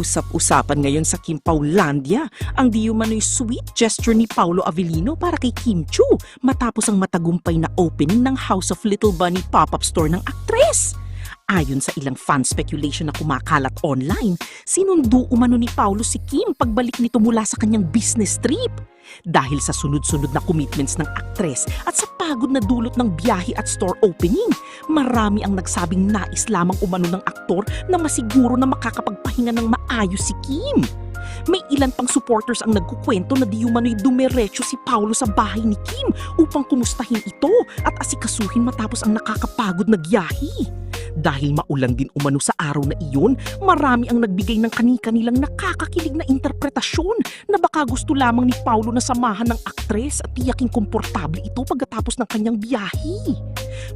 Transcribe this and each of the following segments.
Usap-usapan ngayon sa Kim Paulandia ang di umano'y sweet gesture ni Paolo Avellino para kay Kim Chu matapos ang matagumpay na opening ng House of Little Bunny pop-up store ng aktres. Ayon sa ilang fan speculation na kumakalat online, sinundo umano ni Paolo si Kim pagbalik nito mula sa kanyang business trip. Dahil sa sunod-sunod na commitments ng aktres at sa pagod na dulot ng biyahe at store opening, marami ang nagsabing nais lamang umano ng aktor na masiguro na makakapagpahinga ng maayos si Kim. May ilan pang supporters ang nagkukwento na di umano'y dumiretso si Paolo sa bahay ni Kim upang kumustahin ito at asikasuhin matapos ang nakakapagod na biyahe. Dahil maulan din umano sa araw na iyon, marami ang nagbigay ng kani-kanilang nakakakilig na interpretasyon na baka gusto lamang ni Paolo na samahan ng aktres at tiyaking komportable ito pagkatapos ng kanyang biyahe.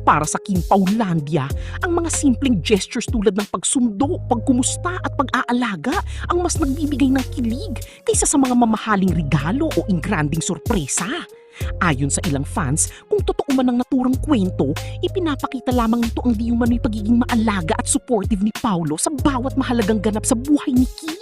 Para sa Kim Paulandia, ang mga simpleng gestures tulad ng pagsundo, pagkumusta at pag-aalaga ang mas nagbibigay ng kilig kaysa sa mga mamahaling regalo o ingranding sorpresa. Ayon sa ilang fans, kung totoo man ang naturang kwento, ipinapakita lamang nito ang di umano'y pagiging maalaga at supportive ni Paolo sa bawat mahalagang ganap sa buhay ni Kim.